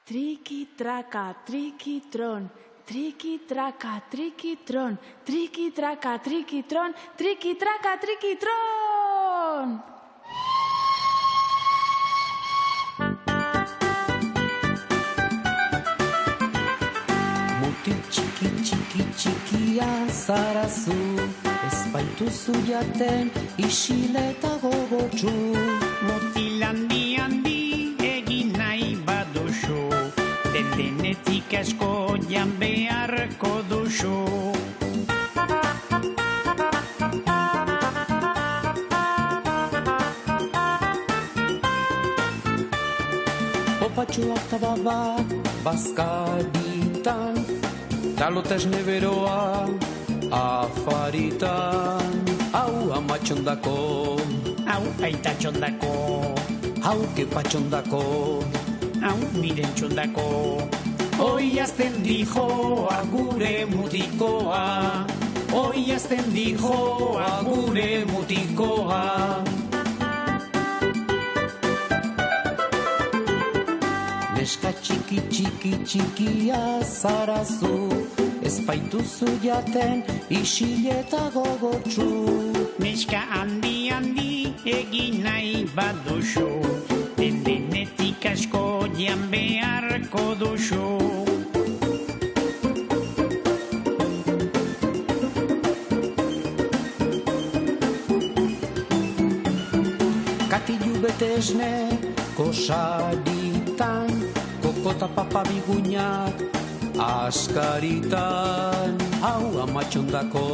Triki-traka, triki-tron, triki-traka, triki-tron, triki-traka, triki-tron, triki-traka, triki-tron! Mutil txiki, txiki, txikia zarazu, ez baituzu jaten isile eta gogotsu. Mutil handi handi egin nahi baduzu, denetik asko jan beharko duzu. Opatxoak tababak bazkaritan, talotesne beroa afaritan. Hau amatxondako, Hau aitatxondako, hau kepatxondako, hau mirentxondako. Hoi azten dijoa gure mutikoa, hoi azten dijoa gure mutikoa. Neska txiki, txiki, txikia zarazu, ez baituzu jaten isile eta gogotsu. Neska handi handi egin nahi baduzu, denetik asko jan beharko duzu. Katilu bete esne kosaritan, kokota papa biguñak askaritan. Hau amatxondako,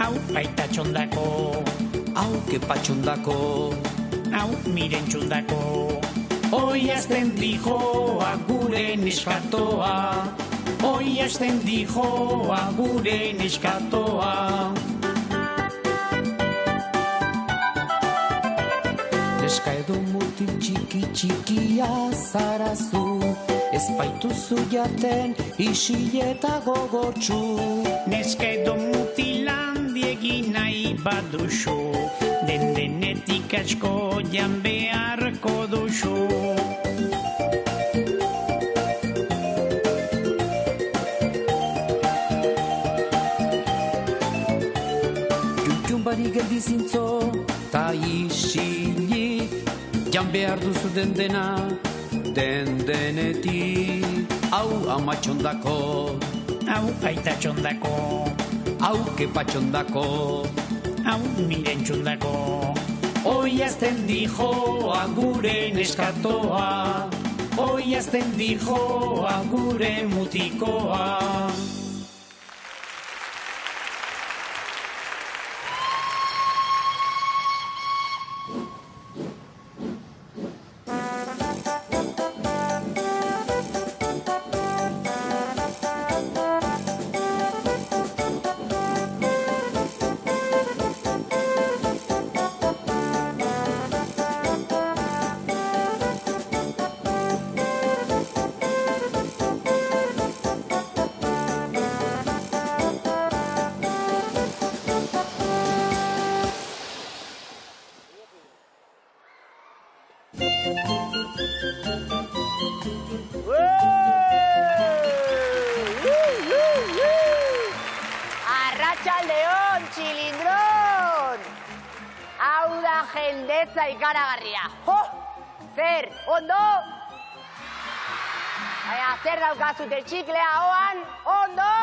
Hau aitatxondako, hau kepatxondako, hau mirentxondako. Hoi azten dijoa gure neskatoa, hoi azten dijoa gure neskatoa. Neska edo mutil txiki, txikia zarazu, ez baituzu jaten isile eta gogotsu. Neska edo mutilandi egin nahi baduzu, denetik asko jan beharko duzu. Jutxunbari geldi zintzo ta isilik, jan behar duzu dena, denetik. Hau amatxondako, Hau aitatxondako, hau kepatxondako, hau mirentxondako. Hoi azten dijoa gure neskatoa, hoi azten dijoa gure mutikoa. Arratsaldeon, txilindron! Hau da jendetza ikaragarria. Jo! Zer, ondo? Baina, zer daukazute txiklea hoan? Ondo!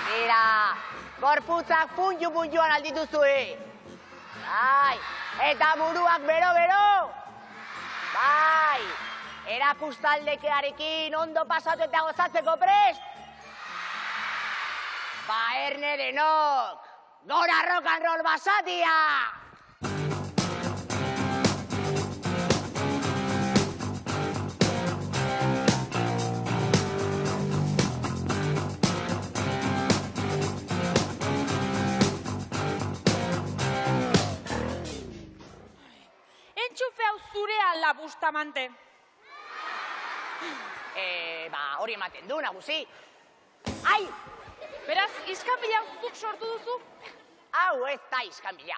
Tira! Gorputzak puntu-puntuan aldituzue. Bai, eta buruak bero-bero. Bai, erakustaldekearekin ondo pasatu eta gozatzeko prest. Ba, erne denok, gora rock and roll basatia! Entxufe hau zure ala, Bustamante. Hori ematen du, nagusi. Ai! Beraz, iskanbila zuk sortu duzu? Hau ez da iskanbila.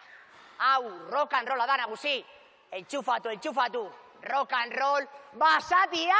Hau rock and rolla da, nagusi. Entxufatu, entxufatu. rock and roll basatia!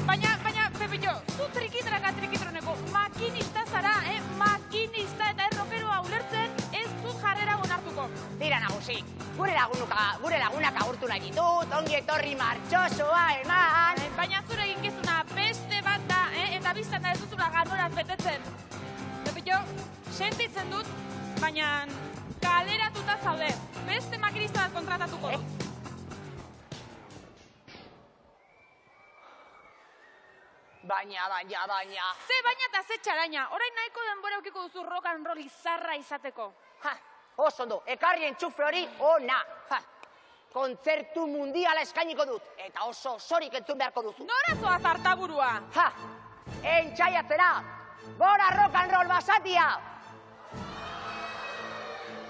Baina, Pepillo, zu trikitroneko makinista zara, makinista eta errokeroa ulertzen ez dut jarrera onartuko. Tira nagusi, gure lagunak agurtu nahi ditut, ongi etorri martxosoa eman. Baina zure eginkizuna beste bat da, eta biztan da ez duzula ganoraz betetzen. Pepillo, sentitzen dut, baina kaleratuta zaude. Beste makinista bat kontratatuko dut. Baina. Ze baina eta ze txaraina, orain nahiko denbora eukiko duzu rock and roll izarra izateko. Ha, oso ondo, ekarri entxufre hori ona. Ha, kontzertu mundiala eskainiko dut, eta oso osorik entzun beharko duzu. Nora zoaz hartaburua? Ha, entxaiatzera, gora rock and roll basatia!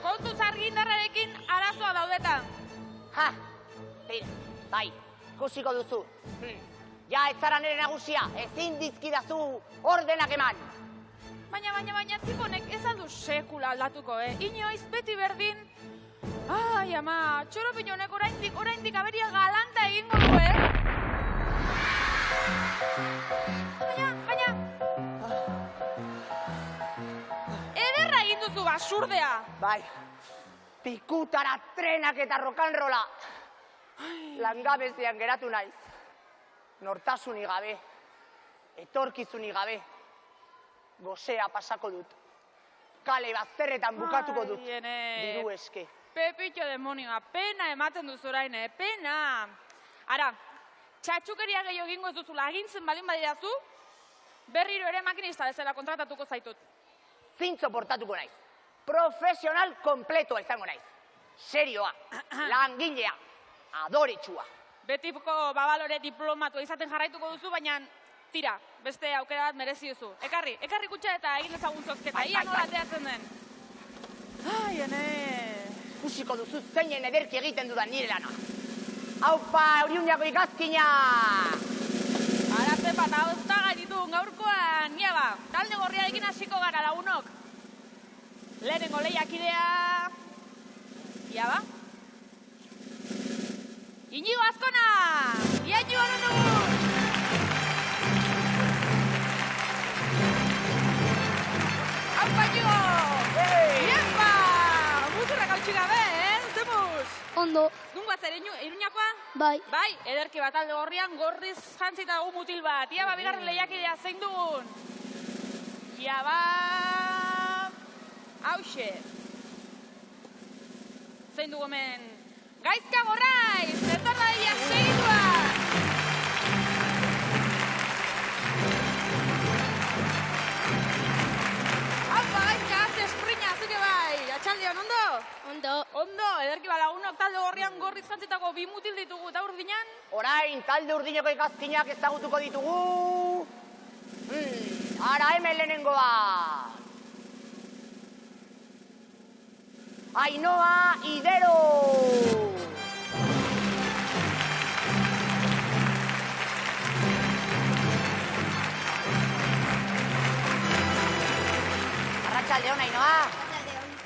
Kontuz argindarrarekin arazoa daudeta. Ha, tira, bai, ikusiko duzu. Ja, ez zara nire nagusia, ezin dizkidazu ordenak eman. Baina, tiponek ez aldu sekula aldatuko, Inoiz beti berdin. Ai, ama, txoropin honek oraindik aberia galanta egingo du, Baina... Ederra egin duzu basurdea. Bai, pikutara trenak eta rock and rolla. Langabezian geratu naiz. Nortasunik gabe, etorkizunik gabe, gozea pasako dut. Kale bazterretan bukatuko dut, diru eske. Pepillo demonioa, pena ematen duzu orain, pena. Ara, txatxukeria gehiago egingo ez duzula agintzen balin badirazu, berriro ere makinista bezala kontratatuko zaitut. Zintzo portatuko naiz. Profesional kompletoa izango naiz. Serioa, langilea, adoretsua. Betiko babalore diplomatua izaten jarraituko duzu, baina tira, beste aukera bat merezi duzu. Ekarri kutxa eta egin ezagun zozketa, ia nola ateatzen den. Ai, ene... Ikusiko duzu zeinen ederki egiten dudan nire lana. Haupa, Euriunako ikazkina! Araze bat, hau da gaititun, gaurkoan, ia ba, talde gorriarekin hasiko gara lagunok. Lehenengo lehiakidea... Ia ba? Iñigo Azkona! Iaitu honu! Haupa, Iñigo! Iepa! Muturrak hautsi gabe, Zemuz? Ondo. Nungoaz ere Iruñakoa? Bai. Bai, ederki bat alde gorrian gorriz jantzita dugu mutil bat. Ia ba, bigarren lehiakidea zein dugun? Ia ba... Hauxe. Zein dugu hemen? Gaizka Gorraiz, etorraia segitua! Haupa, Gaizka, haze esprina, zuke bai! Atxaldeon, ondo? Ondo, ederki balagunok talde gorrian gorriz jantzitako bi mutil ditugu eta urdinan? Orain, talde urdineko ikazkinak ezagutuko ditugu. Ara hemen lehenengoa. Ainhoa Idero! Arratsaldeon, Ainhoa.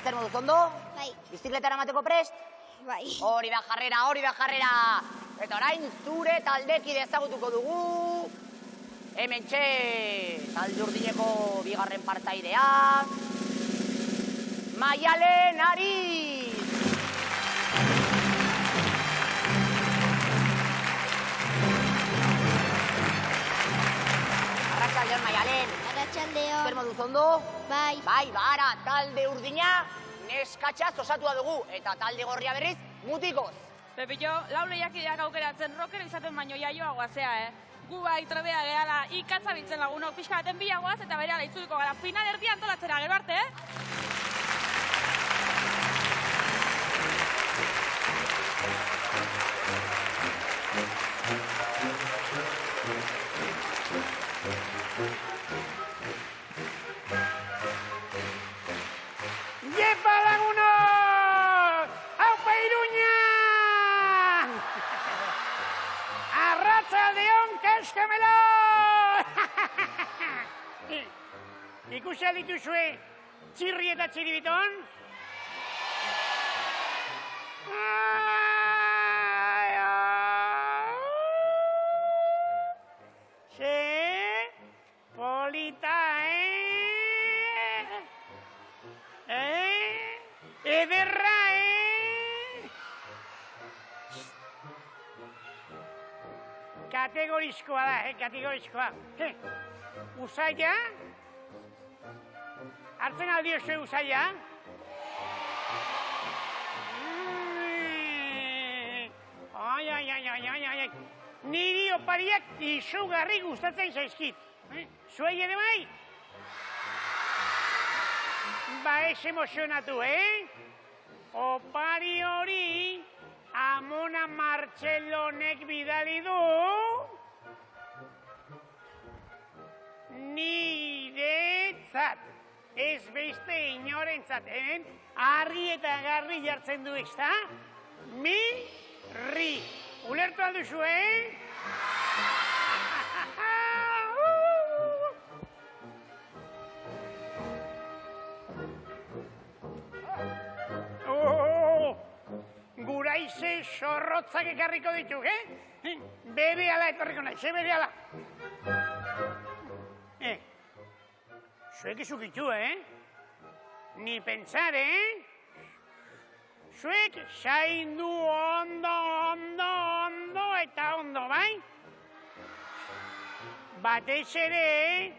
Zer moduz, ondo? Bai. Bizikletara mateko prest? Bai. Hori da jarrera. Eta orain zure taldekide ezagutuko dugu. Hementxe, talde urdineko bigarren partaidea. Maialen Ariz! Arratsaldeon, Maialen. Arratsaldeon. Zer moduz, ondo? Bai. Bai, bara, talde urdina neskatxaz osatua dugu, eta talde gorria berriz mutikoz. Pepillo, lau lehiakideak aukeratzen rockero izaten baino jaioagoa zea, Gu bai trebea gehala ikatza biltzen lagunok pixka baten bilagoaz eta berehala itzuliko gara final erdia antolatzera, gero arte, Iepa lagunok! Haupa Iruña! Buscamelo! Ikusi dituzue txirri eta txiribiton? Ze, polita, ederra, Kategorizkoa da, kategorizkoa. Usaia? Hartzen aldiozue usaia? Ai. Niri opariak izugarri gustatzen zaizkit. Zuei ere bai? Ba ez emozionatu, Opari hori Amona Martxelonek bidali du niretzat, ez beste inorentzat, argi eta garbi jartzen du, ezta? Mi-ri. Ulertu alduzu, Guraize sorrotzak ekarriko dituk, Berehala etorriko nahi, berehala. Zuek izukitu, Ni pentsar, Zuek zaindu ondo eta ondo, bai? Batez ere,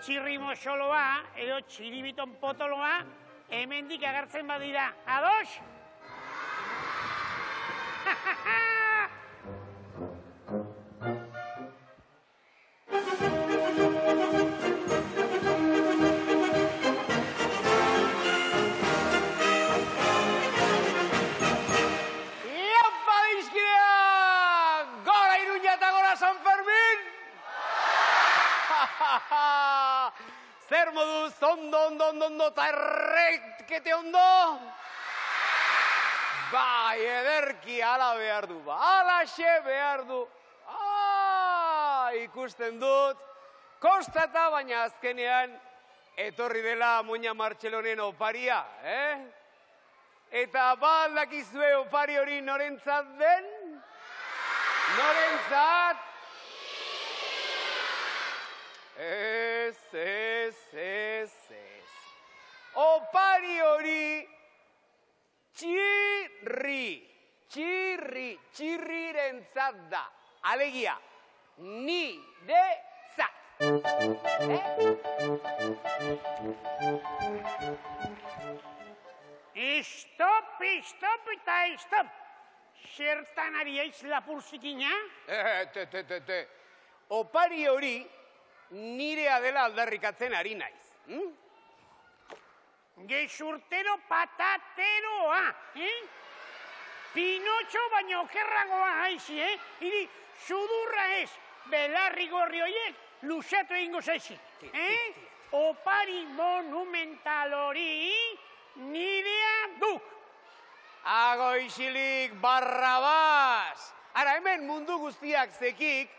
txirrimosoloa edo txiribiton potoloa hemendik agertzen badira. Ados? Zer moduz, ondo, eta errekete ondo? Bai, ederki ala behar du, alaxe behar du. Ikusten dut, kostata baina azkenean etorri dela Moña Martxelonen oparia, Eta baldakizue opari hori norentzat den? Norentzat? Ez. Opari hori txirrirentzat da. Alegia, niretzat. Stop eta stop. Zertan ari aiz lapurtzikina? Opari hori nirea dela aldarrikatzen ari naiz. Gezurtero patateroa, Pinotxo baino okerragoa haizi, Hiri, sudurra ez, belarri gorri horiek luzatu egingo zaizik. Opari monumental hori nirea duk. Agoixilik Barrabas! Ara, hemen mundu guztiak zekik,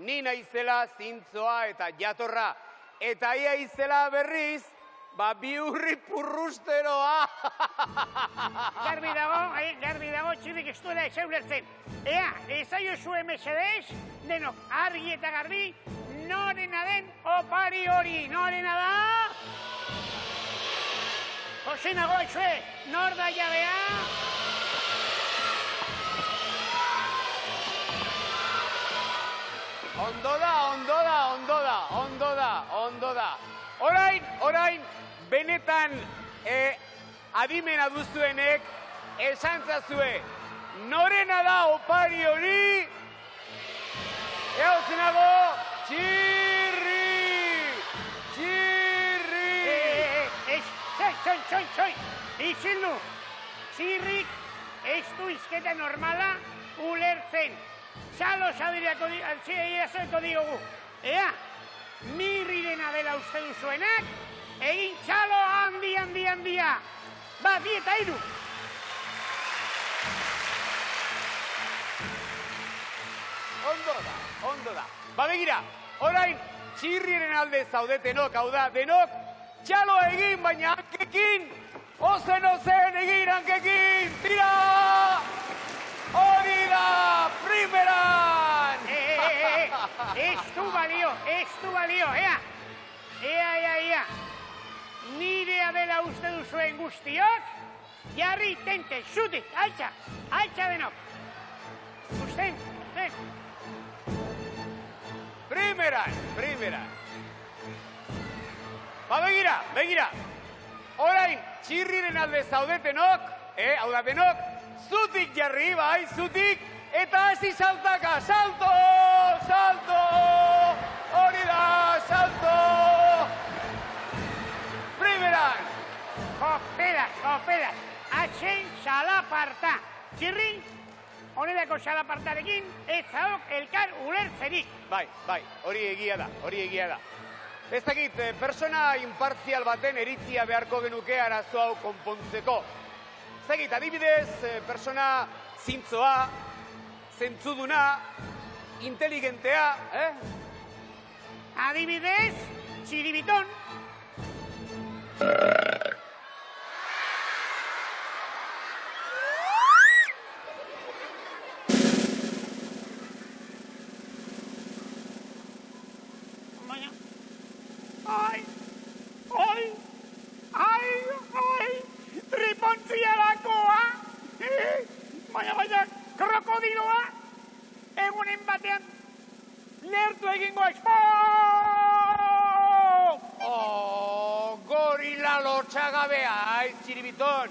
ni naizela zintzoa eta jatorra, eta ia izela berriz, biurri purrusteroa. Garbi dago, txirrik ez duela ez ulertzen. Ea, ezaio zuen mesedez, denok argi eta garbi, norena den opari hori, norena da? Osenago ezue, nor da jabea? Ondo da. Orain, benetan adimena duzuenek esantzazue, norena da opari hori? Eo zenago, txirri! Txoi, izildu, txirrik ez du izketa normala ulertzen. Txalo zadirako diogu. Ea, mirrirena dela uste duzuenak, egin txalo handia. Ba, 2 eta 3. Ondo. ondo da. Ba begira, orain txirriren alde zaudetenok, hau da, denok, txalo egin, baina hankekin, ozen egin hankekin, tira! Hori da, primeran! Ez du balio, ea! Ea! Nirea dela uste duzuen guztiok, jarri tente, zutik, altxa denok. Usten. Primeran. Ba, begira. Orain, txirriren alde zaudetenok, hau da denok, zutik jarri, bai, zutik, eta hasi saltaka, salto! Hori da, salto! Primeran! Kopera, atxen salaparta. Txirri, honelako salapartarekin, ez zaok elkar ulertzerik. Bai, hori egia da. Ez dakit, persona impartzial baten eritzia beharko genuke arazo hau konpontzeko. Ez dakit, adibidez, persona zintzoa, zentzuduna, inteligentea, Adibidez, txiribiton. Ai, tripontzialakoa, baina, krokodiloa, egunen batean, lertu egingo expo! Gorila lotxagabea, aiz, txiribiton.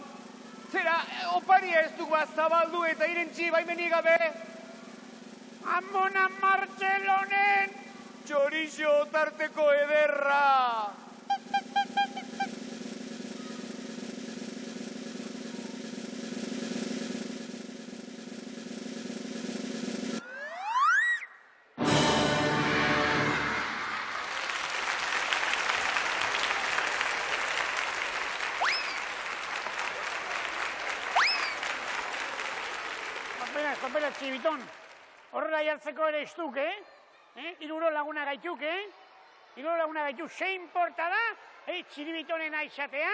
Zera, oparia ez dugu zabaldu eta irentzi baimenik gabe? Amona Martxelonen! Txorixo tarteko ederra! Kopera, txibiton. Horrela jartzeko ere estuk, Iruro laguna gaituk, Iruro laguna gaituk. Zein porta da, txiribitonen aizatea,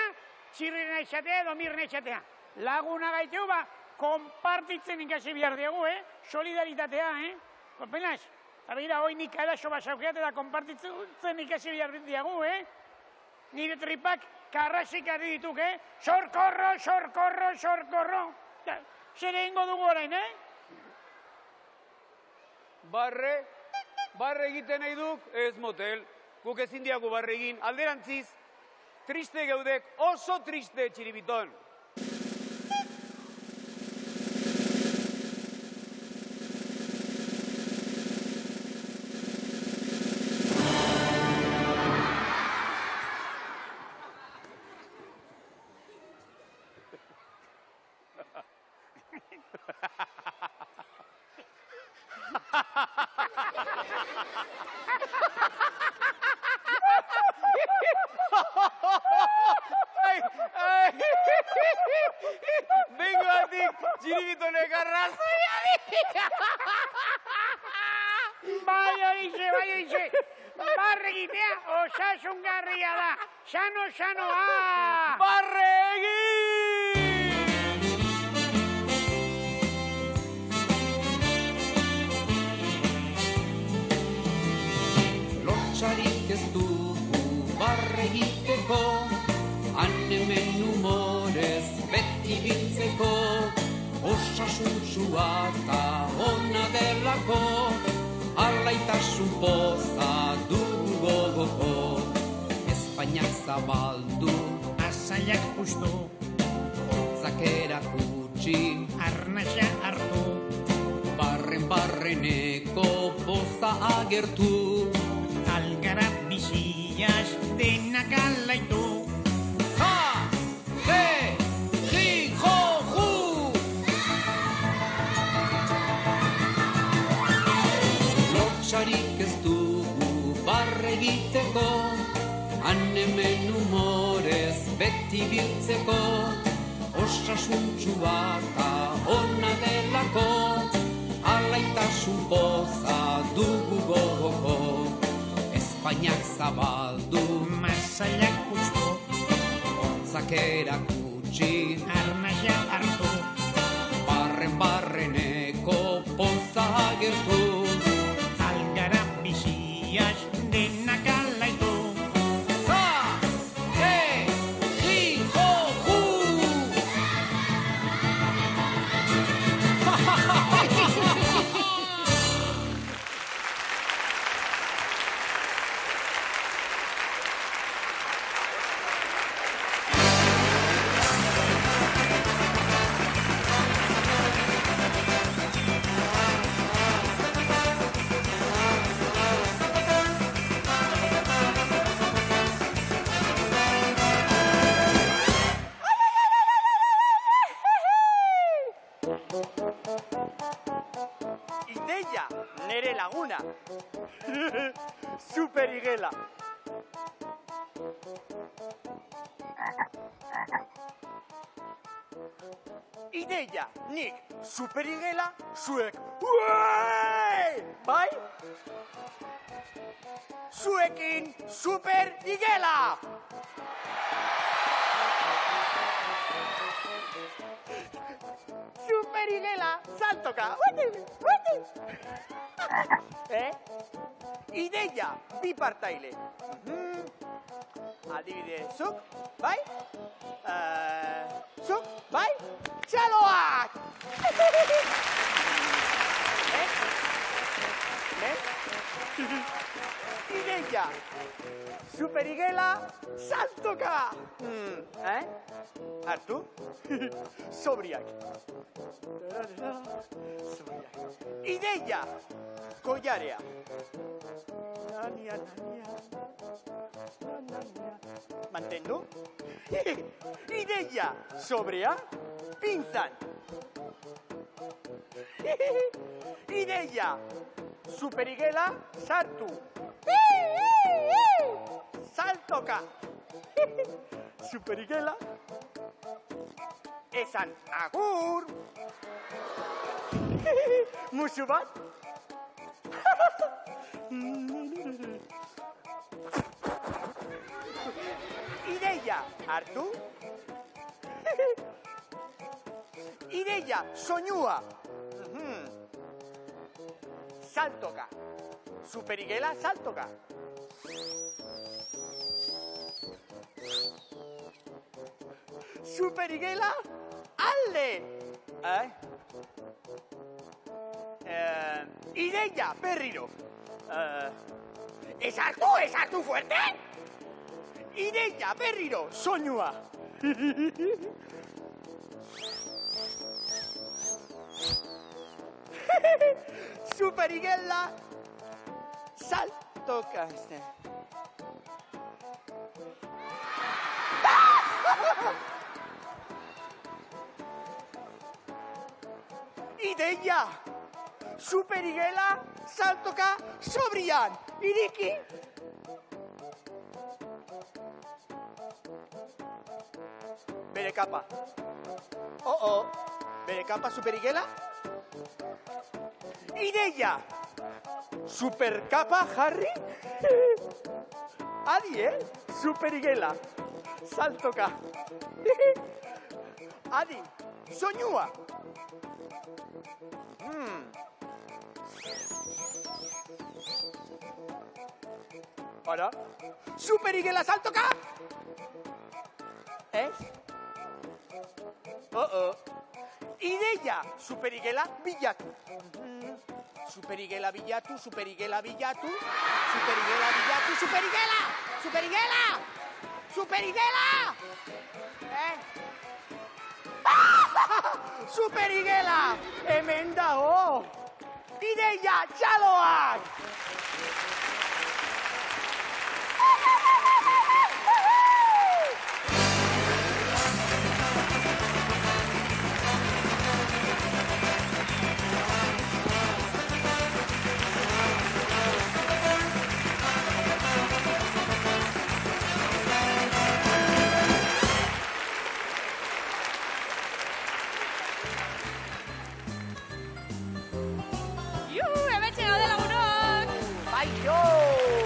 txirriren aizatea edo mirren aizatea. Laguna gaituk, konpartitzen ikasi behar dugu, solidaritatea, Kopenaz, eta behira, hoi nik arazo basaukeat eta konpartitzen ikasi behar dugu, Nire tripak karrasik ardi dituk, Sorkorro. Zer egingo dugu orain, Barre egiten nahi duk, ez motel. Guk ezin diagu barre egin. Alderantziz, triste geudek, oso triste txiribiton. Bengoatik, txiribitonek arrazoia di! Bai horixe! Barregitea osasungarria da! Sano, Barre egin! Lotxarik ez dugu barre egiteko, hemen humorez beti biltzeko, osasuntxua eta ona delako, alaitasun poza dugu gogoko. Espainiak zabaldu, azalak puztu, hortzak erakutsi, arnasa hartu, barreneko poza agertu, algara biziaz denak alaitu. Lotxarik ez dugu barre egiteko, hemen humorez beti biltzeko, osasuntxua eta ona delako, alaitasun poza espainak zabaldu, Masailak ustu, hortzak erakutsi, arnaia hartu, barreneko poza agertu, algara biziaz denak alaitu. za, he, hi, ho, hu! Ideia, nere laguna. Super igela. Ideia, nik super igela, zuek uei! Bai? Zuekin super igela! Super igela, saltoka! Ideia, bi partaile. Adibidez, zuk, bai? Zuk, bai? Txaloak! Ideia, super igela, saltoka! Hartu? Sobriak. Ideia, kollarea. Mantendu? Ideia, sobrea, pinzan. Ideia, superigela, sartu. Saltoka. Superigela, esan agur. Musu bat. Ideia, hartu. Ideia, soinua. Saltoka. Superigela, saltoka. Superigela, alde. Ideia, berriro. Ez hartu fuerte. Ideia, berriro, soinua. Superigela, saltoka. Ideia, superigela, saltoka, sobrian. Iriki. Bere kapa. Bere kapa superigela. Ideia, superkapa jarri. Adi, superigela, saltoka. Adi, soinua. Ara, superigela, saltoka. Ez? Ideia, superigela, bilatu. Superigela bilatu, superigela bilatu, superigela bilatu, superigela! Superigela! Superigela! Superigela! Hemen dago! Ideia, txaloak! Hementxe gaude lagunok! Baixo!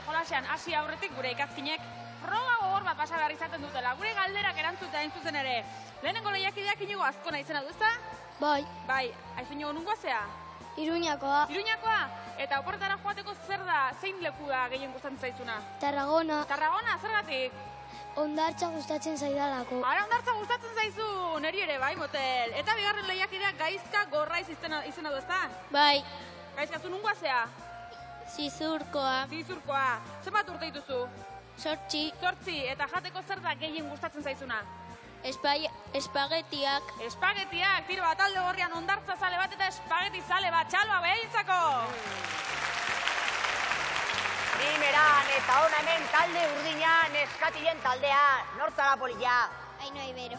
jolasean hasi aurretik gure ikazkinek froga gogor bat pasa behar izaten dutela. Gure galderak erantzutea hain zuzen ere. Lehenengo lehiakideak Inigo Azkona izena du, ezta? Bai, Bai, aizu Inigo nungoa zea? Iruñakoa, Iruñakoa? Eta oporretara joateko zer da, zein leku da gehien gustatzen zaizuna? Tarragona, Tarragona, zergatik? Hondartza gustatzen zaidalako. Ara hondartza gustatzen zaizu, neri ere bai, motel. Eta bigarren lehiakideak Gaizka Gorraiz izena du, ezta? Bai, Gaizka, zu nungoa zea? Zizurkoa, Zizurkoa. Zenbat urte dituzu? 8, 8, eta jateko zer da gehien gustatzen zaizuna? espagetiak, Espagetiak, tiro bat alde gorrian hondartza zale bat eta espageti zale bat, txaloa behintzako! Primeran eta hona hemen talde urdina neskatilen taldea. Nortzara polilla. Ainhoa Ibero.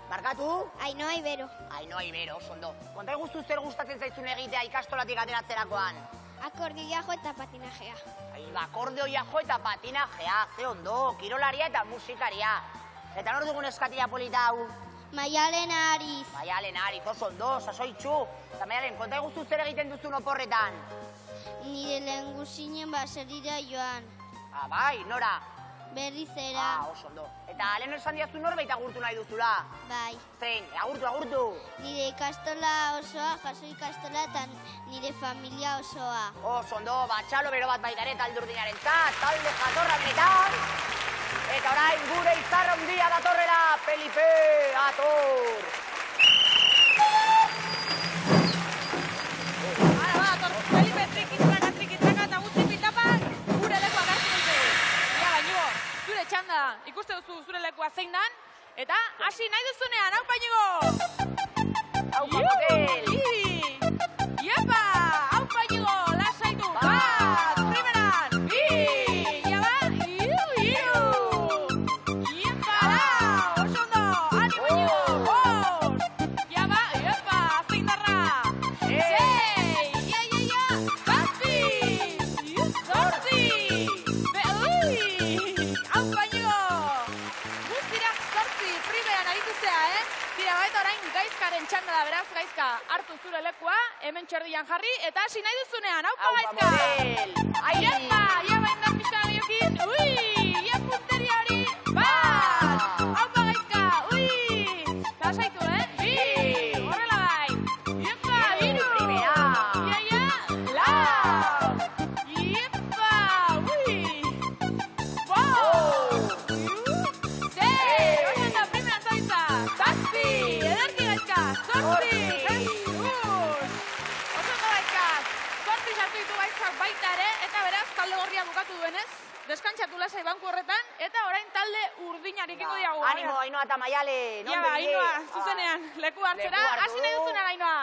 Barkatu? Ainhoa Ibero. Ainhoa Ibero, oso ondo. Konta guztu zer gustatzen zaizun egitea ikastolatik ateratzerakoan. Akordioa jo eta patinajea. Akordeoia jo eta patinajea, ze ondo, kirolaria eta musikaria. Eta nor dugun eskatia polita hau? Maialen Ariz. Maialen Ariz, oso ondo, sasoitxu. Eta Maialen, konta guztu zer egiten duzun oporretan? Nire lehengusinen baserira joan. Bai, nora? Berrizera. Oso ondo. Eta lehen esan diazu norbait agurtu nahi duzula? Bai. Zein, agurtu. Nire ikastola osoa, jaso ikastola eta nire familia osoa. Oso ondo, txalo bero bat baita ere talde urdinaren talde jatorra benetan. Eta orain gure izarra handia datorrela, Felipe, ator! Ara ba, Felipe, trikitzaka eta gutxi pitapak, gure lekua gartu dute. Ja, Inigo, zure txanda, ikuste duzu zure lekua zein dan, eta hasi nahi duzunean, haupa Inigo! Haupa motel! Iepa, haupa Inigo, lasaitu, bat, primeran, bi, ja ba, iru! Iepa, oso ondo, animo Inigo, bost! Ja ba, iepa, zeindarra! Sei, ja, zazpi, zortzi, haupa Inigo! Guztira zortzi, primeran aritu zea, Tira, baita orain Gaizkaren txanda da, beraz, Gaizka, hartu zure lekua, hemen txerdian jarri, eta hasi nahi duzunean, haupa Gaizka! Iepa, ja bain pixka gehiokin, ia punteria hori, bat! Haupa Gaizka, lasaitu, bi, horrela bai! Iepa, iru! Ia, lau! Iepa, bost! Sei, oso primeran zaitza! Zazpi, ederki Gaizka, zortzi! Oso ondo Gaizka, zortzi sartu ditu Gaizkak baita ere, eta beraz talde gorria bukatu duenez, deskantzatu lasai banku horretan, eta orain talde urdinarekiko diago. Animo, Ainhoa eta Maialen. Ja ba, Ainhoa, zuzenean, leku hartzera, hasi nahi duzunean, Ainhoa.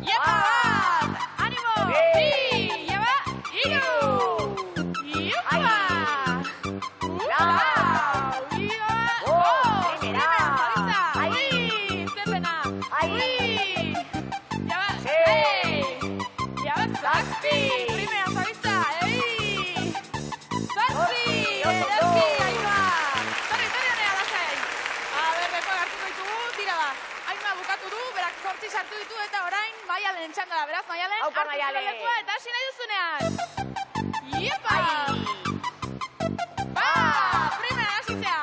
Iepa bat, animo, bi, ja ba, iru, iepa, lau, bost, primeran, zabitza, zerpena, ja ba, sei, ja ba, zazpi, primeran, zabitza, zazpi, ederki, Ainhoa, torri honea lasai. A ber, lekoa hartuko ditugu, tira ba, Ainhoa bukatu du, berak zortzi sartu ditu, eta orain Maialen txanda da, beraz, Maialen, Aupa, hartu zure Maialen. lekua, eta hasi nahi duzunean. Iepa! Ba, primeran hasitzea.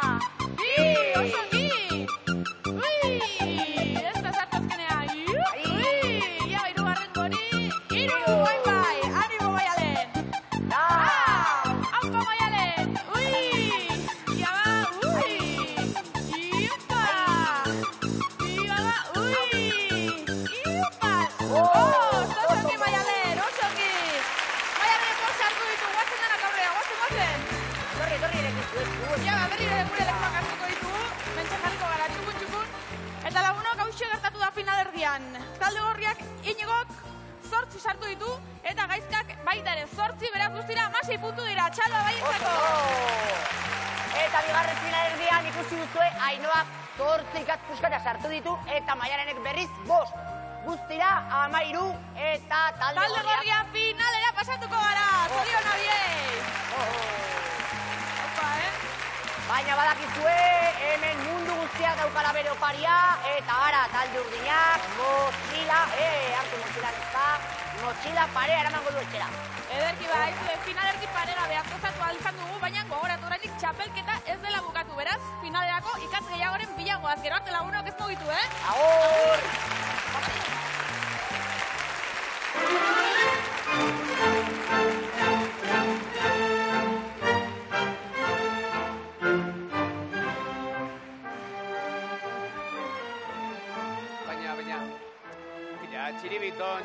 Bi, oso ongi. Ez da sartu azkenea. Ia, hirugarren gori. Hiru, bai, animo Maialen. Lau, haupa Maialen. Ja ba, iepa. Ja ba, iepa. Oso ongi Maialen, oso ongi. Maialeneko sartu ditu, guazen denak aurrera, guazen. Torri erekizu. Ja, berri ere gure lekuak hartuko ditugu, mentxe jarriko gara txukun. Eta lagunok hauxe gertatu da finalerdian. Talde gorriak Inigok 8 sartu ditu, eta Gaizkak baita ere 8, beraz guztira 16 puntu dira, txaloa baientzako. Eta bigarren finalerdian ikusi duzue Ainhoak 8 ikatpuskata sartu ditu, eta Maialenek berriz 5. Guztira 13 eta talde gorriak finalera pasatuko gara, zorion abiei. Opa, Baina badakizue, hemen mundu guztiak daukala bere oparia, eta gara, talde urdinak, motxila, hartu motxilan ez da, motxila parea eramango du etxera. Ederki bai, finalerdi paregabea gozatu ahal izan dugu, baina gogoratu oraindik txapelketa ez dela bukatu, beraz, finalerako ikatz gehiagoren bilagoaz, gero arte lagunok ez mugitu, Agur!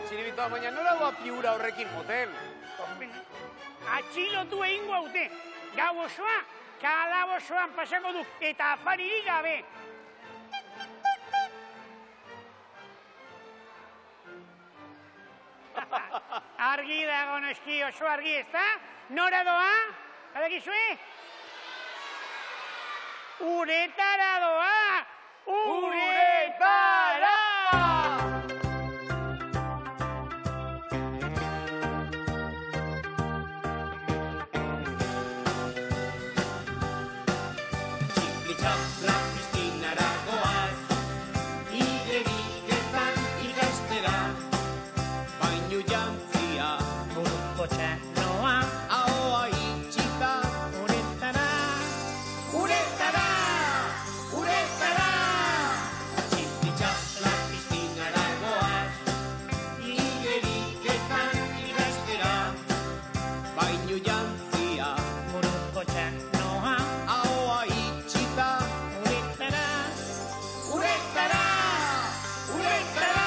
Txiribiton, baina nola doa piura horrekin moten? Atxilotu egingo haute. Gau osoa, kalabozoan pasako du, eta afaririk gabe. Argi dago noski, oso argi ez da? Nora doa? Badakizue? Uretara doa! Uretara! Txapla Kristinara goaz, igeriketan ikastera, bainu jantzia, Buruko txanoa, ahoa itxita, uretara, uretara, uretara. Txapla Kristinara goaz, igeriketan ikastera, bainu jantzia, buruko txanoa, ahoa itxita, uretara, uretara, uretara.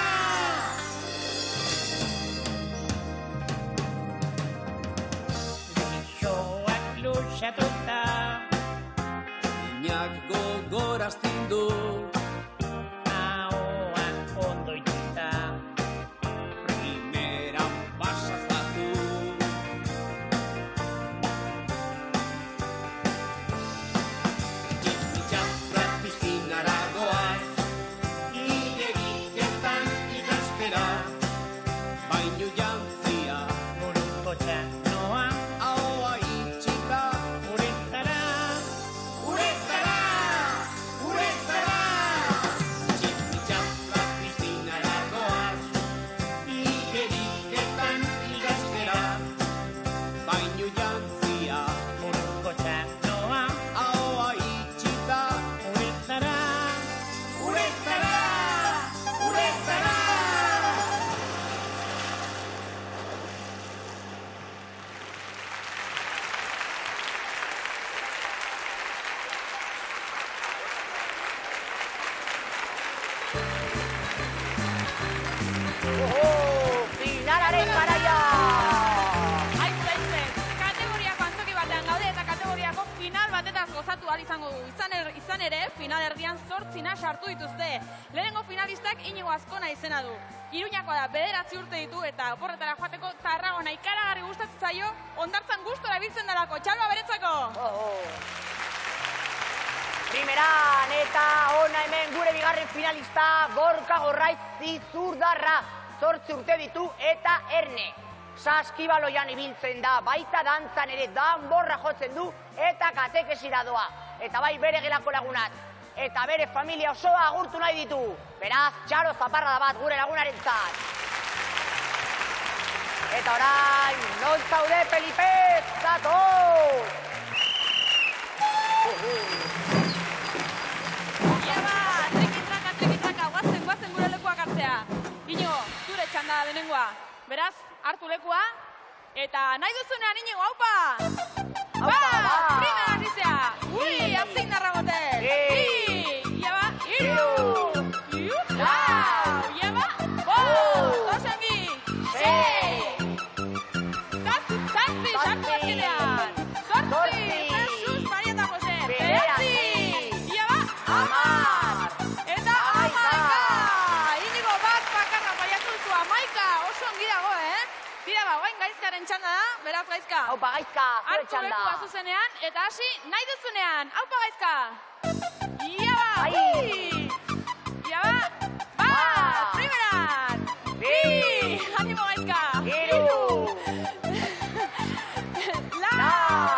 Bixoak luxatuta, Inak gogorazten du, ahoak ondo itxita, primeran pasazatu. Txapla Kristinara goaz, igeriketan ikastera, bainu jantzia, buruko txanoa, ahoa itxita, uretara, uretara, uretara. Txapla Kristinara goaz, igeriketan ikastera, bainu jantzia, buruko txanoa, ahoa itxita, uretara, uretara, uretara. Finalaren garaia! Aizu, kategoriako antzoki batean gaude eta kategoriako final batetaz gozatu ahal izango du. Izan ere, final erdian 8 sartu dituzte. Lehenengo finalistak Inigo Azkona izena du. Iruñakoa da, 9 urte ditu eta oporretara joateko Tarragona ikaragarri gustatzen zaio, hondartzan gustora biltzen dalako. Txalba beretzako! Primeran eta ona hemen gure bigarren finalista Gorka Gorraiz Zizurdarra. 8 urte ditu eta erne. Saskibaloian ibiltzen da, baita dantzan ere danborra jotzen du eta katekesira doa. Eta bai bere gelako lagunat. Eta bere familia osoa agurtu nahi ditu. Beraz, txaro zaparrada bat gure lagunarentzat. Eta orain, non zaude Pelipez, zatoz! Iaba, trikitraka, guazen gure lekuak hartzea. Inigo, zure txanda denengoa. Beraz, hartu lekua, eta nahi duzunean Inigo, haupa! Haupa! Primera nizea! Ui, hauzin darragote! Iaba, iru! Lau! Iaba, bost! Osongi! Sei! Zazpi, sartu azkenean! Zortzi! Jesus, Maria eta Jose! Bederatzi! Iaba, 10! Eta 11! Inigo bat bakarra baiatu duzu 11! Oso ongi dago, Tira ba, guain gaizkaren txanda da, beraz gaizka. Haupa gaizka, zure Hartu txanda. lekua zuzenean, eta hasi nahi duzunean. Haupa gaizka! Iaba! Ai. Iaba! Bat! Primeran! Bi! Animo gaizka! Hiru! Lau!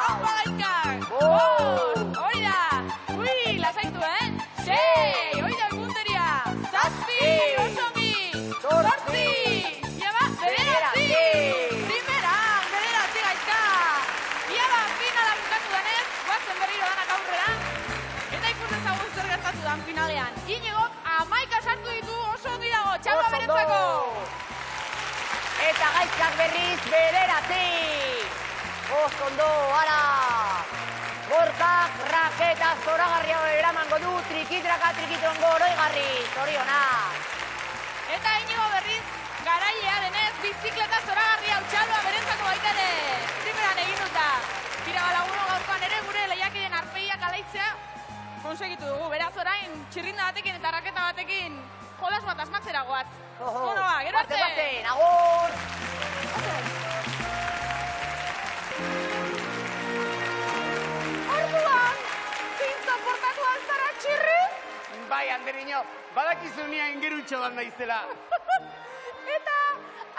Haupa gaizka! Bost! Hori da! agian. Inigo, 11 sartu ditu oso ondi dago, txaloa berentzako. Eta gaitzak berriz bederatzi. Oso ondo, ara. Gorkak raketa zoragarria eramango du, trikitraka trikitrongo oroigarri, zorionak. Eta inigo berriz, garailea denez, bizikleta zoragarria txaloa berentzako baita ere. Primeran egin dut da. Tira balaguno gaurkoan ere gure lehiakiden arpeiak alaitzea konsegitu dugu. Beraz orain, txirrinda batekin eta raketa batekin jolas bat asmatzera goaz. Bueno, ba, gero arte! Batzen, agur! Orduan, zintza portatu altzara txirri? Bai, Andereño, badakizu nia ingerutxo bat naizela. Eta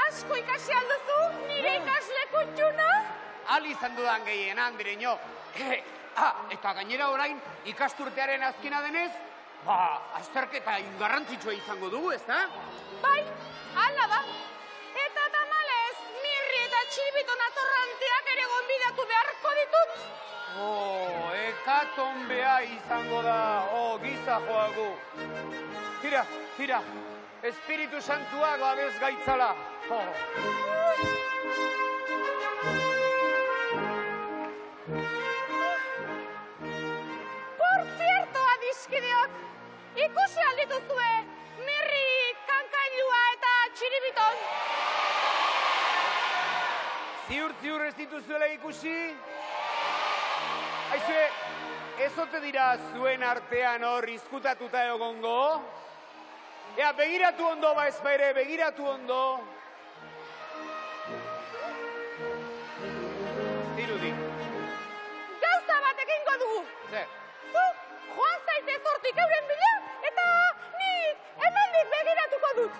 asko ikasi alduzu nire ikasle kuntxuna? Al izan dudan gehien, Andereño. Eta gainera orain ikasturtearen azkena denez, azterketa garrantzitsua izango dugu, ez da? Bai, hala da. Eta tamalez, Mirri eta Txibito natorranteak ere gonbidatu beharko ditut. Hekatombea izango da, giza joagu. Tira, Espiritu Santuak babes gaitzala. Por cierto, adiskideok, ikusi aldituzue Mirri, Kankailua eta Txiribiton. Ziur ez dituzuela ikusi? Aizue, ez ote dira zuen artean hor izkutatuta egongo? Ea, begiratu ondo ba ez ere, begiratu ondo. Zirudi. Gauza bat egingo dugu. Zer? Zu, joan zaitez hortik euren bila, eta nik hemendik begiratuko dut.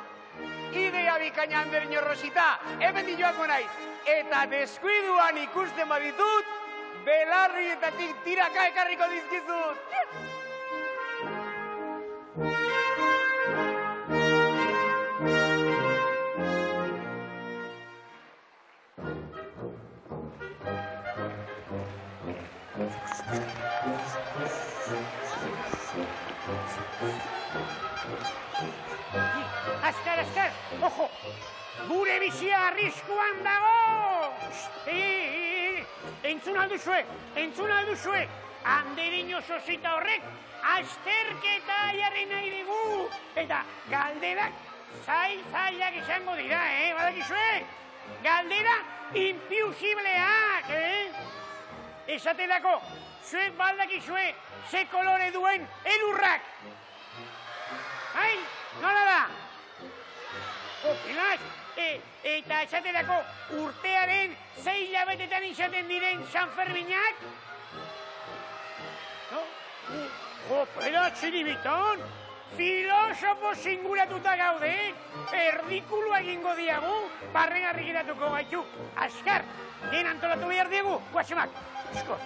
Idea bikaina, Andereño Rosita, hemen joango naiz. Eta deskuiduan ikusten baditut, belarrietatik tiraka ekarriko dizkizut. Azkar, ojo! Gure bizia arriskuan dago! Entzun alduzue! Andereño Sosita horrek azterketa jarri nahi digu! Eta galderak zailak izango dira, badakizue? Galdera impiusibleak, Esaterako, zuek baldakizue ze kolore duen elurrak! Hai, nola da? Opilaz, eta esaterako urtearen 6 hilabetetan izaten diren Sanferminak? Opera Txiribiton, filosofo singuratuta gaude, erdikulua egingo diagu, barregarri geratuko gaitu. Azkar, gen antolatu behar diegu, guatxemak. Eskor.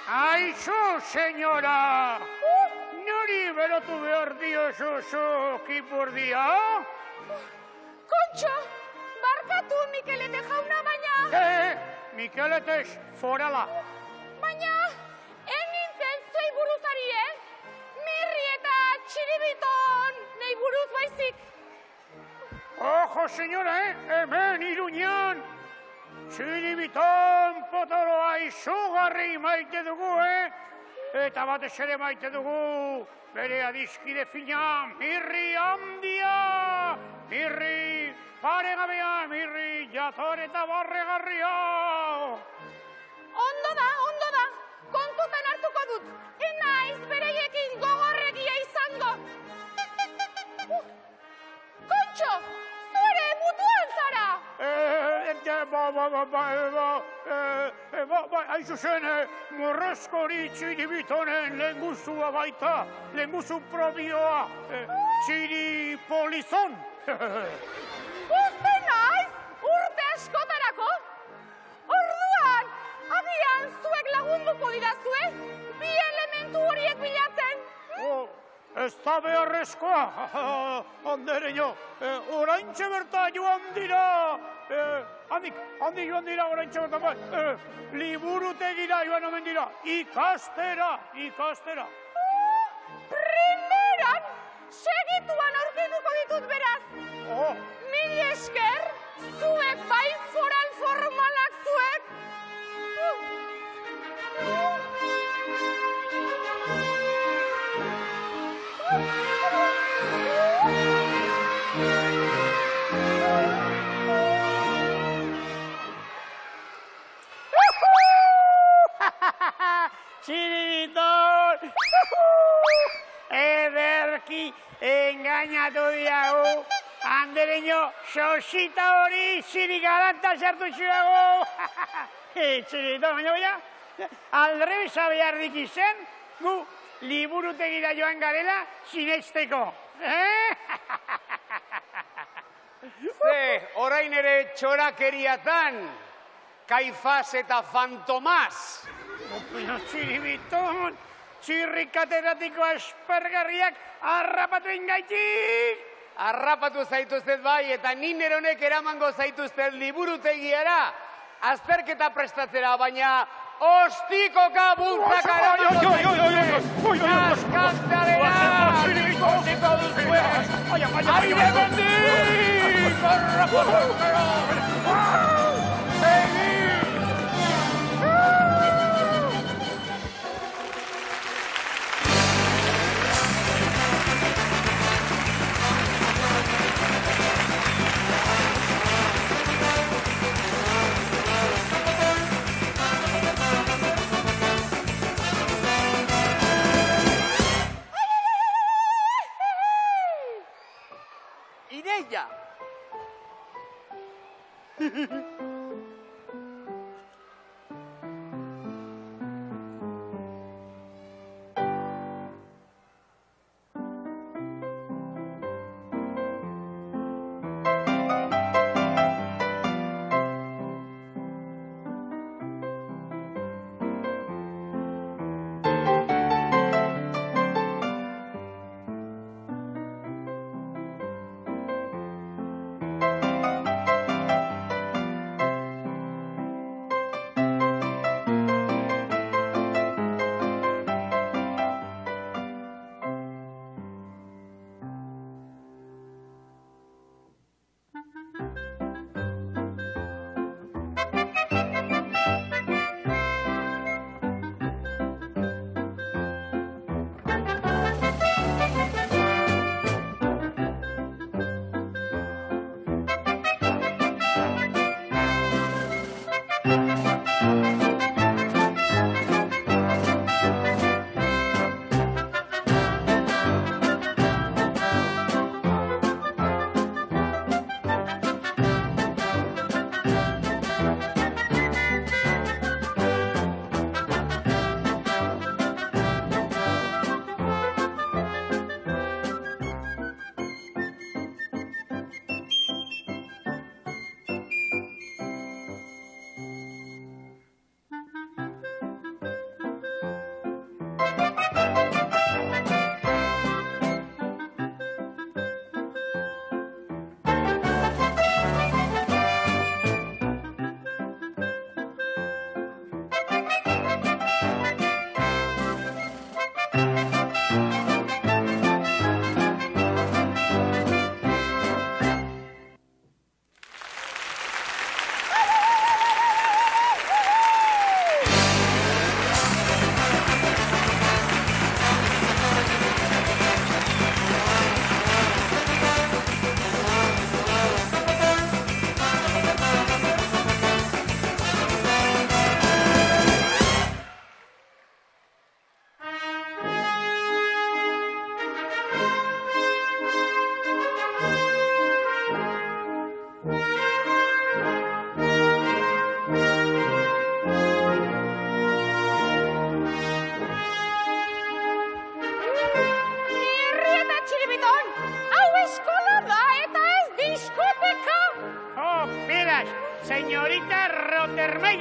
Aizu, senyora! Nori berotu behar diozu zuk ipurdia? Kontxo, barkatu Mikelete jauna, baina... Mikeletes forala. Baina, nintzen zuei buruzari, Mirri eta Txiribiton nahi buruz baizik. Ojo, senyora, hemen Iruñan. Txiribiton potoloa izugarri maite dugu, Eta batez ere maite dugu bere adiskide fina, Mirri handia! Mirri paregabea, Mirri jator eta barregarria! Ondo da, kontutan hartuko dut. Enaiz bereiekin gogorregia izango. Kontxo, zu ere mutuan zara! Haizu zen, morrazko hori txiribitonen lehenguzua baita, lehenguzu probioa, txiripolizon. Uste naiz, urte askotarako? Orduan, agian zuek lagunduko didazue, bi elementu horiek bilatzen. Ez da beharrezkoa, andereño, oraintxe berta joan dira, handik joan dira oraintxe berta, liburutegira joan omen dira, ikastera. Primeran, segituan aurkituko ditut beraz. Mil esker, zuek bai foral formalak zuek. Txiribiton! Ederki engainatu diagu. Andereño, sosita hori zirigalanta sartu zuagu. Txiribiton, baina, aldrebesa beharrik izen, gu liburutegira joan garela sinesteko. Ze, orain ere txorakeriatan, Kaifas eta Fantomas. Txiribiton, txirri katedratiko aspergarriak harrapatu ingaitik. Harrapatu zaituztet bai, eta nineronek eramango zaituztet liburutegiara, azterketa prestatzera, baina ostikoka bultzakara naskaztarera! Ostiko duzue! Aire bendik! Ideia!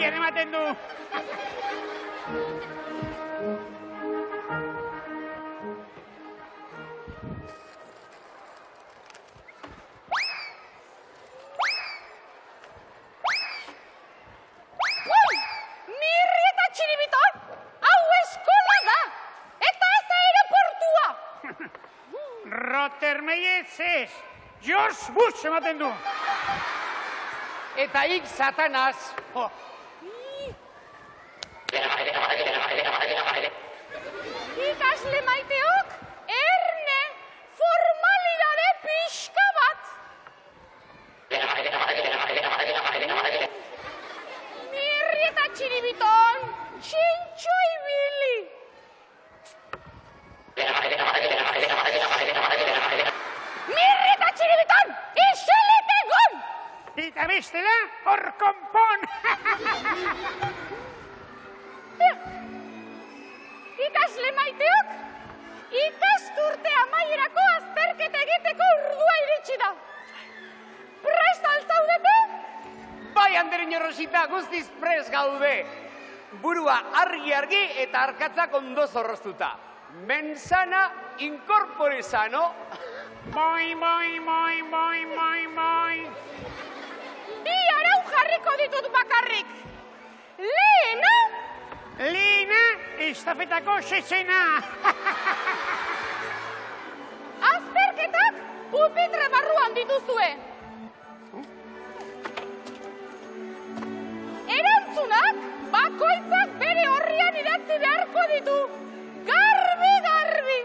handian ematen du. Mirri eta txiribiton, hau eskola da, eta ez da aeroportua. Rottermeier ez, George Bush ematen du. Eta hik satanaz. Ikasle maiteok, erne formalidade pixka bat. Mirri eta txiribiton, txintxo ibili. Mirri eta txiribiton, iselit egon! Eta bestela, hor konpon. Ikasle maiteok, ikasturte amaierako azterketa egiteko urdua iritsi da. Prest altzaudete? Bai, Andereño Rosita, guztiz pres gaude. Burua argi eta arkatzak ondo zorroztuta. Mensana incorpore sano. Moi. Bi arau jarriko ditut bakarrik. Lehena, Lehena, estafetako sesena. azterketak pupitre barruan dituzue. Erantzunak bakoitzak bere horrian idatzi beharko ditu. Garbi.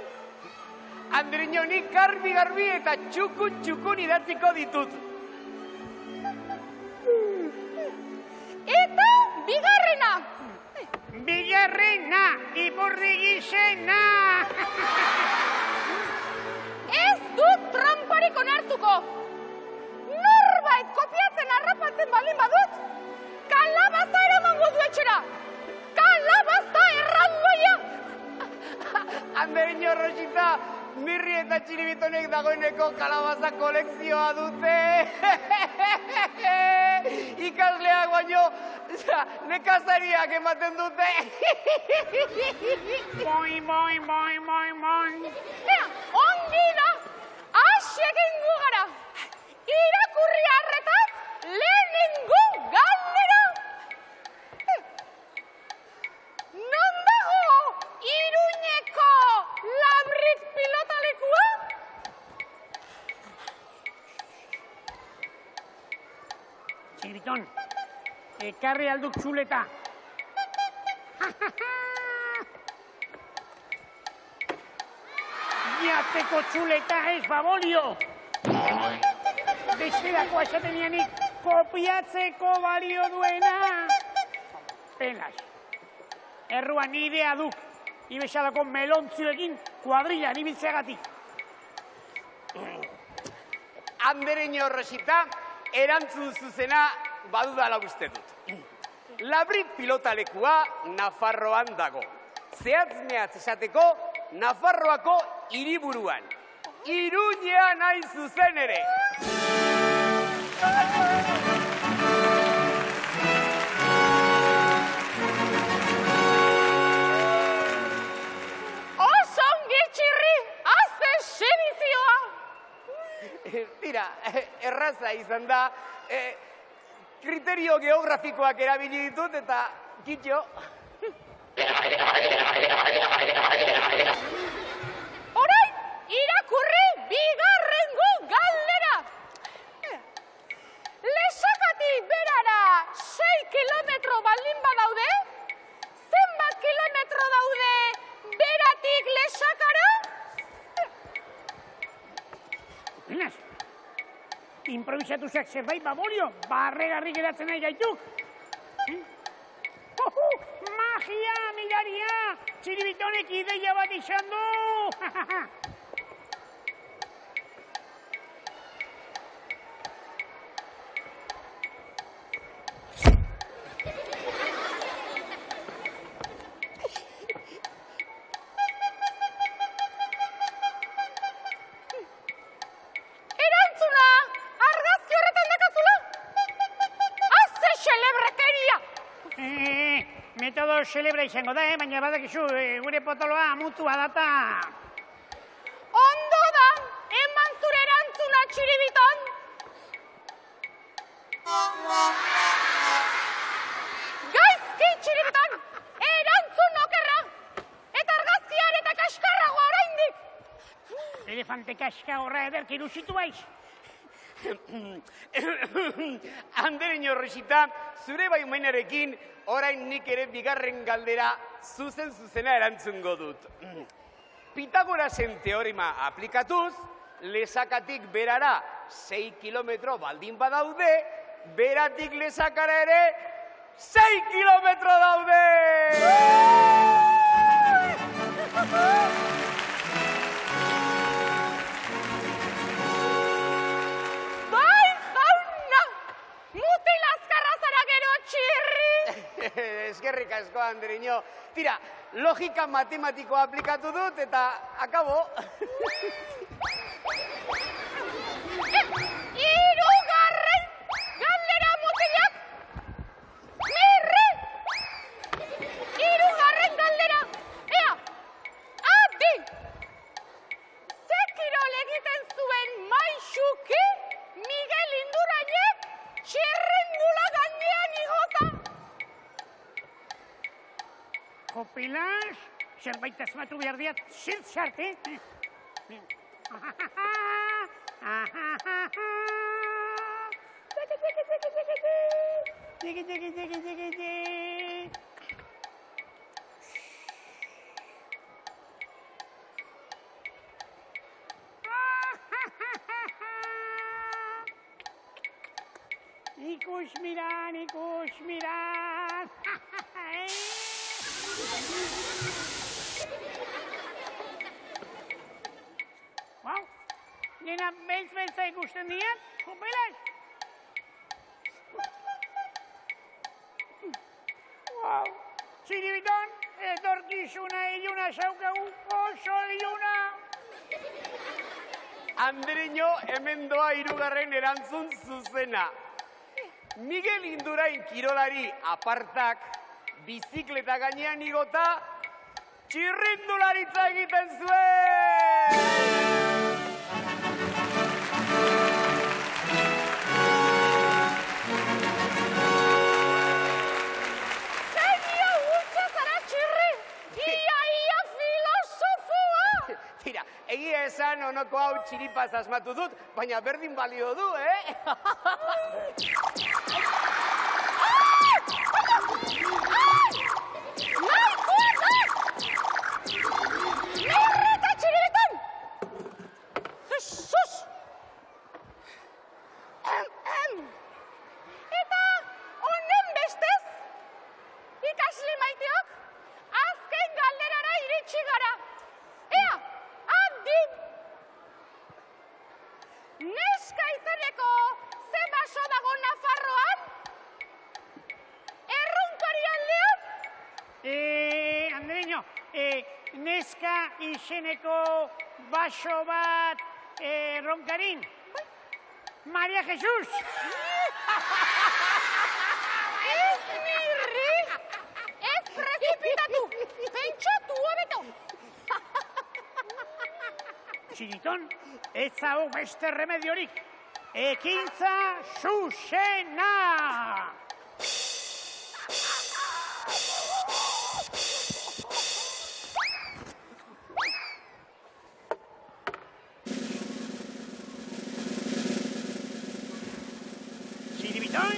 Andereño, nik garbi eta txukun idatziko ditut. Eta bigarrena. Bigarrena, ipurdi gizena. Ez dut tramparik onartuko. Norbait kopiatzen harrapatzen balin badut, kalabaza eramango du etxera. Kalabaza erraldoia. Andereño Rosita, Mirri eta txiribitonek dagoeneko kalabaza kolekzioa dute. Ikasleak baino, nekazariak ematen dute. Moi. Ea, ongi da, hasi egingo gara. Irakurri arretaz, lehenengo galdera. Non dago Iruñeko Labrit pilotalekua? Txiriton, ekarri alduk txuleta. Jateko txuleta ez, babolio. Bestelako esaten nianik, kopiatzeko balio duena. Pelas. Erruan idea duk, ibesalako melontzioekin kuadrilla ibiltzeagatik. Andereño Rosita, erantzun zuzena badudala uste dut. Labrit pilotalekua Nafarroan dago. Zehatz-mehatz esateko, Nafarroako hiriburuan. Iruñean hain zuzen ere. Oso ongi txirri, haze sedizioa. Tira, erraza izan da, kriterio geografikoak erabili ditut eta kitxo. Orain, irakurri bigarrengo galdera. Lesakatik berara 6 kilometro baldin badaude, zenbat kilometro daude beratik lesakara? Pelas. Improvisatuak zerbait, babolio, barregarri geratzen nahi gaituk. Magia, miraria! Txiribitonek ideia bat izan du! Erantzuna, argazki horretan dakazula? Haze xelebrekeria! celebra izango da, baina badakizu, gure potoloa mutua data. Ondo da, eman zure erantzuna txiribiton. Gaizki txiribiton, erantzun okerra. Eta argazkiar eta kaskarragoa oraindik. Elefante kaska horra ederki irusitu baiz. Andereño Rosita, zure baimenarekin orain nik ere bigarren galdera zuzena erantzungo dut. Pitagorasen teorema aplikatuz, Lesakatik berara 6 kilometro baldin badaude, beratik Lesakara ere 6 kilometro daude! Eskerrik asko, Andereño. Tira, logika matematikoa aplikatu dut eta akabo. Hirugarren galdera mutilak. Mirri. Hirugarren galdera. Ea, adi. Ze kirol egiten zuen maixuki Miguel Indurainek txirrindula gainean igota. Kopilas, zerbait asmatu behar diat, zirtzart, Ikus miran. Wow, nena beltza ikusten diat, Kopilas. Wow, txiribiton, etorkizuna iluna zaukagu, oso iluna. Andereño, hemen doa hirugarren erantzun zuzena. Miguel Indurain kirolari apartak, bizikleta gainean igota, txirrindularitza egiten zuen! Zeina gutxa zara txirri, ia filosofoa! Tira, egia esan onoko hau txiripaz asmatu dut, baina berdin balio du, Merreta txiribiton! Jesus! Eta honen bestez, ikasle maiteok, azken galderara iritsi gara. Ea, adi! Neska izeneko ze baso dago Nafarroan? Erronkari aldean? Andereño, neska izeneko baso bat ronkarin. Maria Jesus! Ez mirri! Ez prezipitatu! Pentsatu hobeto! Txiriton, ez hau beste remediorik. Ekintza zuzena! Txiribiton,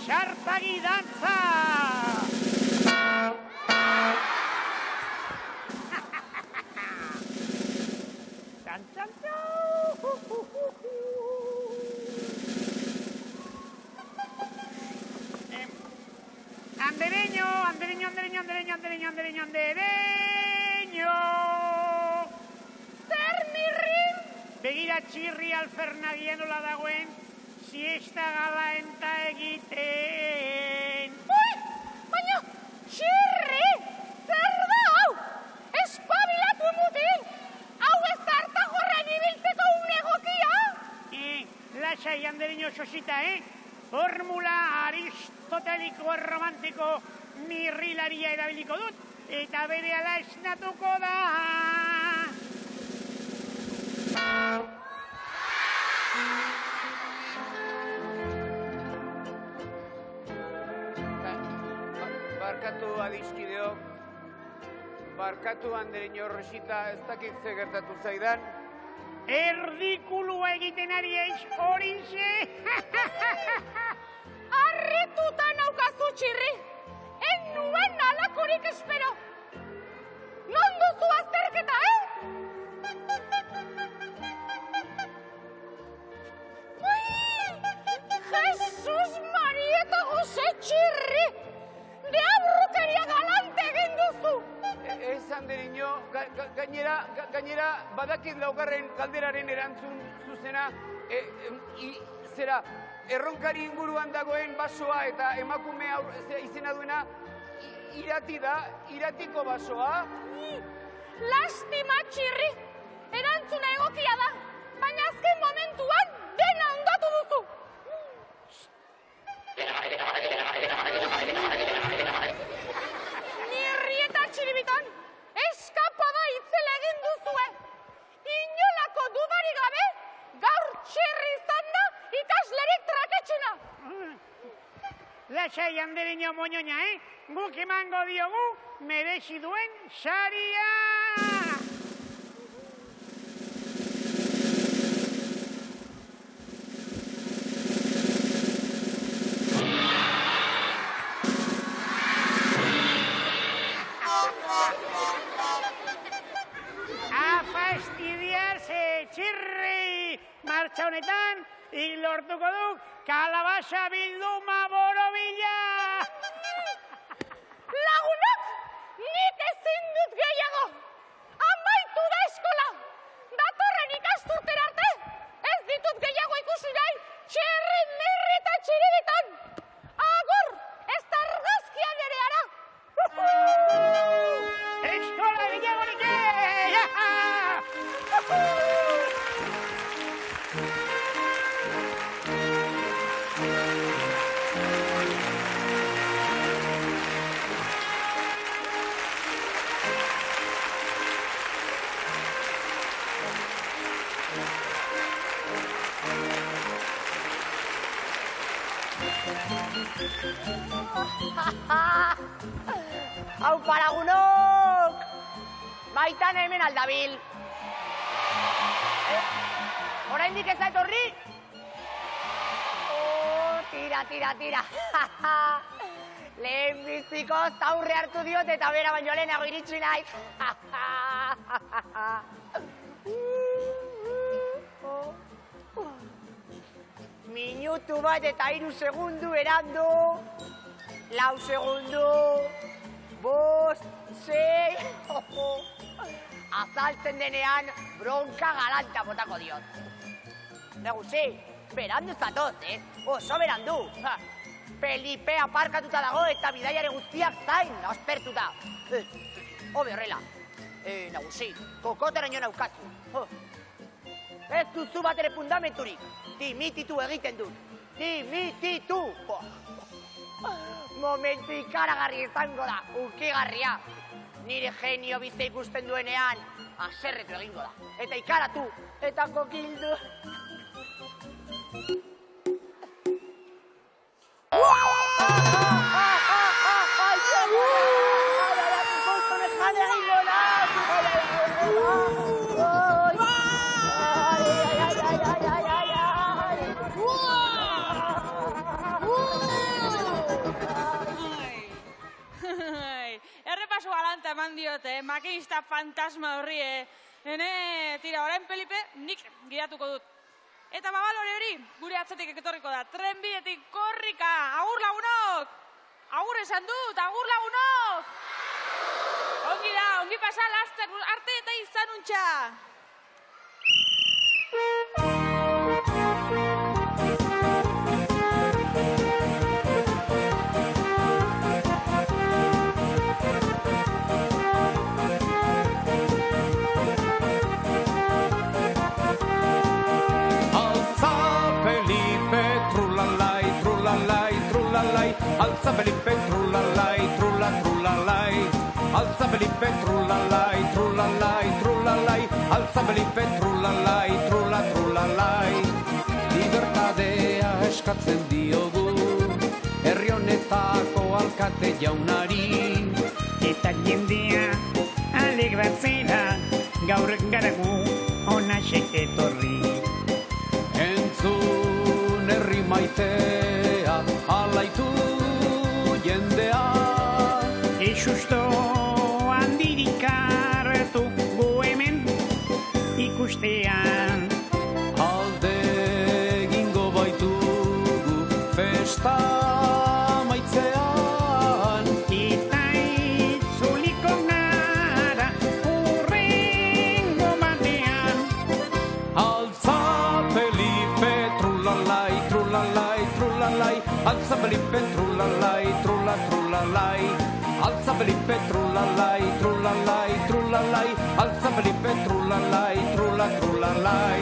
xarpagi dantza! Andereño! Zer mirri? Begira txirri alfernagia nola dagoen, siesta gala enta egiten. Ui, baina txirri! Zer da hau? Espabilatu mutil! Hau ez da hartagorren ibiltzeko une egokia? Lasai, Andereño Sosita, Formula aristoteliko romantiko mirrilaria erabiliko dut, eta berehala esnatuko da. Barkatu adiskideok, barkatu Andereño Rosita, ez dakit ze gertatu zaidan. Erdikulua egiten ari eiz, horixe. Harrituta naukazu txirri, en nuen alakorik espero. Non duzu azterketa, Jesus Marieta Jose txirri, deabrukeria galante egin duzu. Ez Andereño, gainera badakit laugarren kalderaren erantzun zuzena, zera, erronkari inguruan dagoen basoa eta emakume izena duena irati da, iratiko basoa. Lastima txirri, erantzuna egokia da, baina azken momentuan dena ondatu duzu. Nirrieta txiribitan, eskapada itzela egin duzue. Inolako dudarik gabe, gaur txirri izan da ikaslerik traketxena. Lasai Andereño moñoña, Guk emango diogu merezi duen saria! Txirri! Martxa honetan, lortuko duk kalabasa bilduma borobila! Lagunok, nik ezin dut gehiago! Amaitu da eskola! Datorren ikasturtera arte, ez ditut gehiago ikusi nahi txirri, mirri eta txiribitan! Agur, ez da argazkian ere ara! Eskola gehiagorik! Hau paragunok! Baitan hemen aldabil. Oraindik ez da etorri? Tira. Lehen biziko zaurre hartu diot eta bera baino lehenago iritsi naiz. Minutu bat eta 3 segundu erando. 4 segundu. 5, 6... Azaltzen denean, bronka galanta botako diot. Nagusi, berandu zatoz, Oso berandu. Felipe aparkatuta dago eta bidaiare guztiak zain aspertuta. Hobe horrela. Nagusi, kokoteraino naukazu. Ez duzu bat ere fundamenturik. Dimititu egiten dut. Dimititu! Momentu ikaragarri izango da, ukigarria. Nire genio bize ikusten duenean, aserretu egingo da. Eta ikaratu, eta kokildu. Errepaso galanta eman diote, makinista fantasma horri, tira, orain Felipe, nik gidatuko dut. Eta babalore hori, gure atzetik etorriko da, trenbidetik korrika, agur lagunok! Agur esan dut, agur lagunok! Ongi da, ongi pasa, laster, arte eta izan untxa! Alza Felipe, trulalai, trulla, trulalai. Alza Felipe, trulalai, trulalai, trulalai. Alza Felipe, trulalai, trulla, trulalai. Libertadea eskatzen diogu, herri honetako alkate jaunari. Eta jendea alegratzera, gaur garagu honaxe etorri. Entzun herri maitea, alaitu jendea. Susto handirik hartu gu hemen ikustean. Alde egingo baitugu festa maitzean. Eta itzuliko gara urrengo batean. Alza Felipe, trulalai, trulalai, trulalai. Alza Felipe, trulalai, trulla, trulalai. Alza Felipe, trulalai, trulalai, trulalai. Alza Felipe, trulalai, trulla, trulalai.